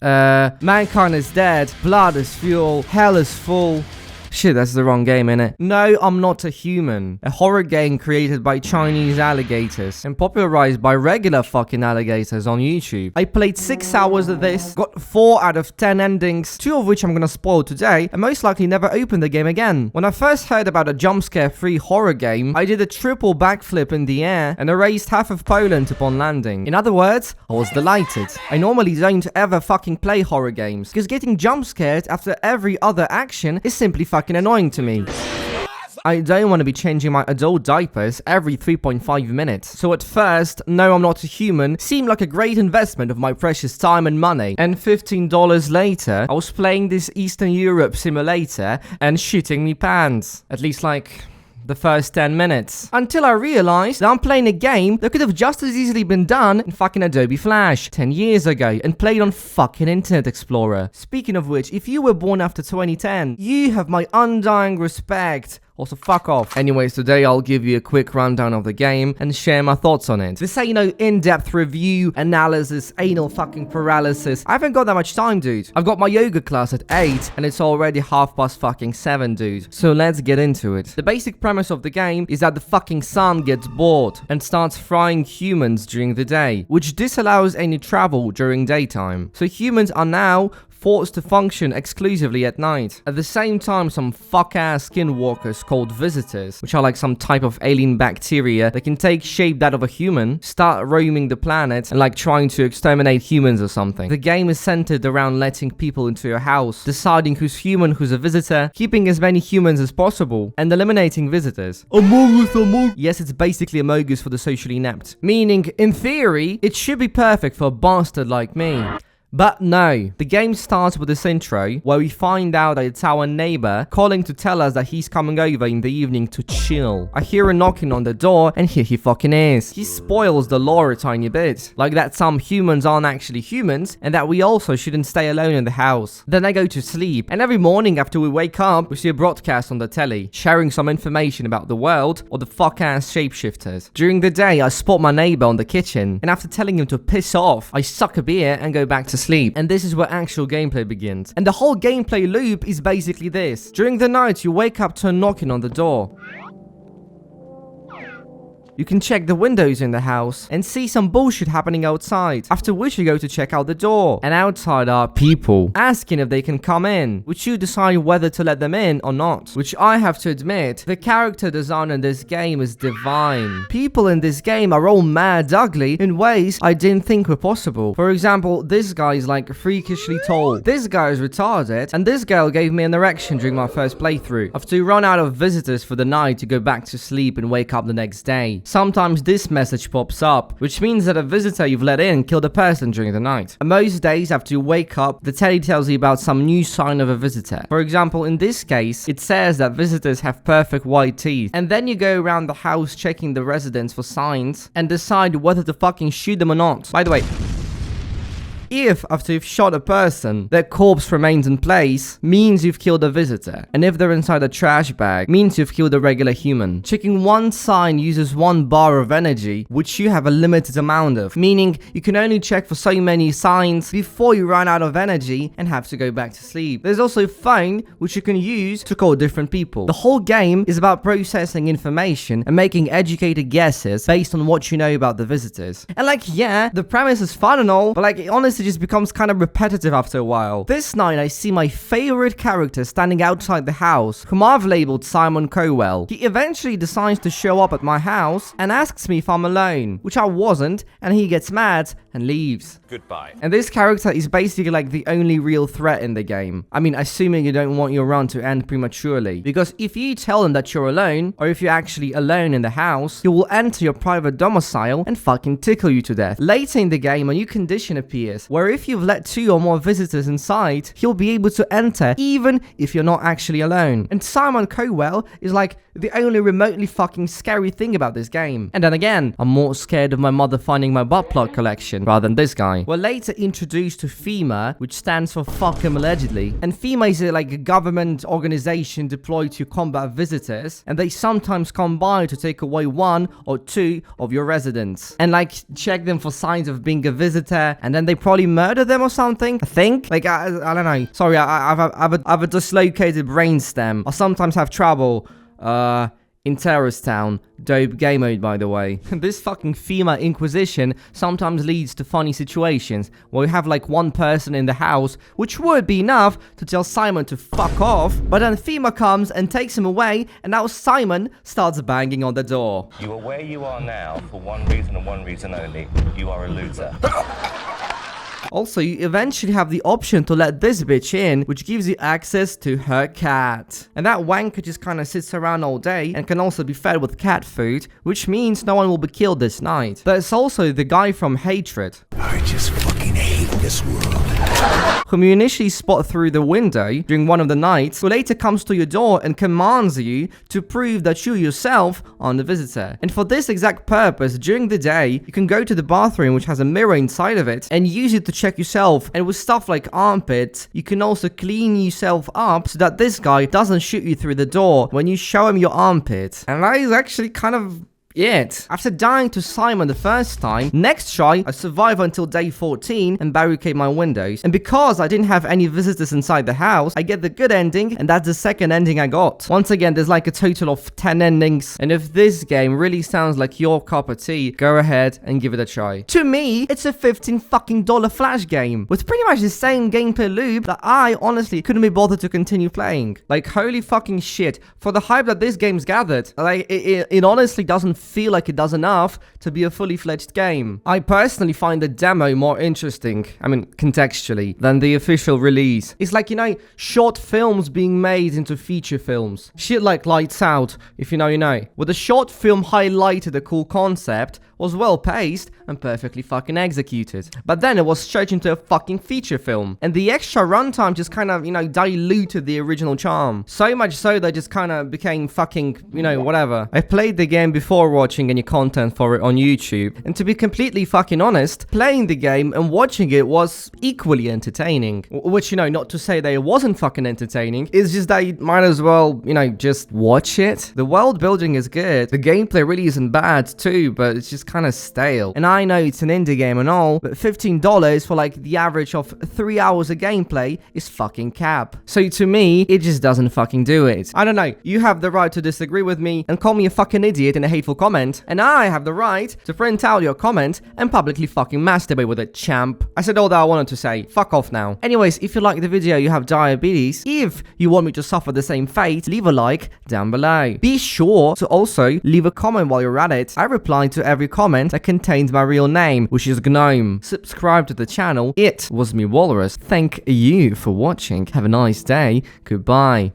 Mankind is dead, blood is fuel, hell is full. Shit, that's the wrong game, innit? No, I'm Not a Human. A horror game created by Chinese alligators and popularized by regular fucking alligators on YouTube. I played 6 hours of this, got 4 out of 10 endings, 2 of which I'm gonna spoil today, and most likely never open the game again. When I first heard about a jumpscare-free horror game, I did a triple backflip in the air and erased half of Poland upon landing. In other words, I was delighted. I normally don't ever fucking play horror games, because getting jump scared after every other action is simply fucking annoying to me. I don't want to be changing my adult diapers every 3.5 minutes. So at first, No, I'm Not a Human seemed like a great investment of my precious time and money. And $15 later, I was playing this Eastern Europe simulator and shitting me pants. At least like the first 10 minutes. Until I realized that I'm playing a game that could have just as easily been done in fucking Adobe Flash 10 years ago and played on fucking Internet Explorer. Speaking of which, if you were born after 2010, you have my undying respect. Also, fuck off. Anyways, today I'll give you a quick rundown of the game and share my thoughts on it. This ain't no in-depth review, analysis, anal fucking paralysis. I haven't got that much time, dude. I've got my yoga class at 8 and it's already 7:30, dude. So let's get into it. The basic premise of the game is that the fucking sun gets bored and starts frying humans during the day, which disallows any travel during daytime. So humans are now forced to function exclusively at night. At the same time, some fuck-ass skinwalkers called visitors, which are like some type of alien bacteria that can take shape that of a human, start roaming the planet and like trying to exterminate humans or something. The game is centered around letting people into your house, deciding who's human, who's a visitor, keeping as many humans as possible, and eliminating visitors. Among Us. Yes, it's basically Among Us for the socially inept. Meaning, in theory, it should be perfect for a bastard like me. But no, the game starts with this intro where we find out that it's our neighbor calling to tell us that he's coming over in the evening to chill. I hear a knocking on the door and here he fucking is. He spoils the lore a tiny bit, like that some humans aren't actually humans and that we also shouldn't stay alone in the house. Then I go to sleep and every morning after we wake up, we see a broadcast on the telly, sharing some information about the world or the fuck-ass shapeshifters. During the day, I spot my neighbor on the kitchen and after telling him to piss off, I suck a beer and go back to sleep. And this is where actual gameplay begins. And the whole gameplay loop is basically this. During the night, you wake up to a knocking on the door. You can check the windows in the house and see some bullshit happening outside, after which you go to check out the door. And outside are people asking if they can come in, which you decide whether to let them in or not. Which I have to admit, the character design in this game is divine. People in this game are all mad ugly in ways I didn't think were possible. For example, this guy is like freakishly tall, this guy is retarded, and this girl gave me an erection during my first playthrough. I have to run out of visitors for the night to go back to sleep and wake up the next day. Sometimes this message pops up, which means that a visitor you've let in killed a person during the night. And most days after you wake up, the telly tells you about some new sign of a visitor. For example, in this case, it says that visitors have perfect white teeth. And then you go around the house checking the residents for signs and decide whether to fucking shoot them or not. By the way, if, after you've shot a person, their corpse remains in place, means you've killed a visitor. And if they're inside a trash bag, means you've killed a regular human. Checking one sign uses 1 bar of energy, which you have a limited amount of, meaning you can only check for so many signs before you run out of energy and have to go back to sleep. There's also phone, which you can use to call different people. The whole game is about processing information and making educated guesses based on what you know about the visitors. And like, yeah, the premise is fun and all, but like, honestly, it just becomes kind of repetitive after a while. This night, I see my favorite character standing outside the house, whom I've labeled Simon Cowell. He eventually decides to show up at my house and asks me if I'm alone, which I wasn't, and he gets mad and leaves. Goodbye. And this character is basically like the only real threat in the game. I mean, assuming you don't want your run to end prematurely. Because if you tell him that you're alone, or if you're actually alone in the house, he will enter your private domicile and fucking tickle you to death. Later in the game, a new condition appears, where if you've let 2 or more visitors inside, he'll be able to enter even if you're not actually alone. And Simon Cowell is like the only remotely fucking scary thing about this game. And then again, I'm more scared of my mother finding my butt plug collection rather than this guy. We're later introduced to FEMA, which stands for fuck 'em allegedly. And FEMA is like a government organization deployed to combat visitors, and they sometimes come by to take away 1 or 2 of your residents and like check them for signs of being a visitor, and then they probably probably murder them or something. I think. Like, I don't know. Sorry, I have a dislocated brainstem. I sometimes have trouble, in Terrorist Town. Dope game mode, by the way. This fucking female inquisition sometimes leads to funny situations where you have like one person in the house, which would be enough to tell Simon to fuck off, but then FEMA comes and takes him away, and now Simon starts banging on the door. You are where you are now for one reason and one reason only. You are a loser. Also, you eventually have the option to let this bitch in, which gives you access to her cat. And that wanker just kind of sits around all day and can also be fed with cat food, which means no one will be killed this night. There's also the guy from Hatred. I just fucking hate this world. Whom you initially spot through the window during one of the nights, who later comes to your door and commands you to prove that you yourself are the visitor. And for this exact purpose, during the day, you can go to the bathroom, which has a mirror inside of it, and use it to check yourself. And with stuff like armpits, you can also clean yourself up so that this guy doesn't shoot you through the door when you show him your armpit. And that is actually kind of it. After dying to Simon the first time, next try, I survive until day 14 and barricade my windows. And because I didn't have any visitors inside the house, I get the good ending, and that's the second ending I got. Once again, there's like a total of 10 endings, and if this game really sounds like your cup of tea, go ahead and give it a try. To me, it's a $15 fucking Flash game with pretty much the same gameplay loop that I honestly couldn't be bothered to continue playing. Like, holy fucking shit, for the hype that this game's gathered, like, it honestly doesn't feel like it does enough to be a fully fledged game. I personally find the demo more interesting, I mean, contextually, than the official release. It's like, you know, short films being made into feature films. Shit like Lights Out, if you know, you know. Where the short film highlighted a cool concept, was well paced, and perfectly fucking executed. But then it was straight into a fucking feature film. And the extra runtime just kind of, you know, diluted the original charm. So much so that just kind of became fucking, you know, whatever. I played the game before watching any content for it on YouTube. And to be completely fucking honest, playing the game and watching it was equally entertaining. Which, you know, not to say that it wasn't fucking entertaining, it's just that you might as well, you know, just watch it. The world building is good. The gameplay really isn't bad too, but it's just kind of stale. And I know it's an indie game and all, but $15 for like the average of 3 hours of gameplay is fucking cap. So to me, it just doesn't fucking do it. I don't know, you have the right to disagree with me and call me a fucking idiot in a hateful comment, and I have the right to print out your comment and publicly fucking masturbate with it, champ. I said all that I wanted to say. Fuck off now. Anyways, if you like the video, you have diabetes, if you want me to suffer the same fate, leave a like down below. Be sure to also leave a comment while you're at it. I reply to every comment that contains my real name, which is GNOME. Subscribe to the channel. It was me, Walrus. Thank you for watching. Have a nice day. Goodbye.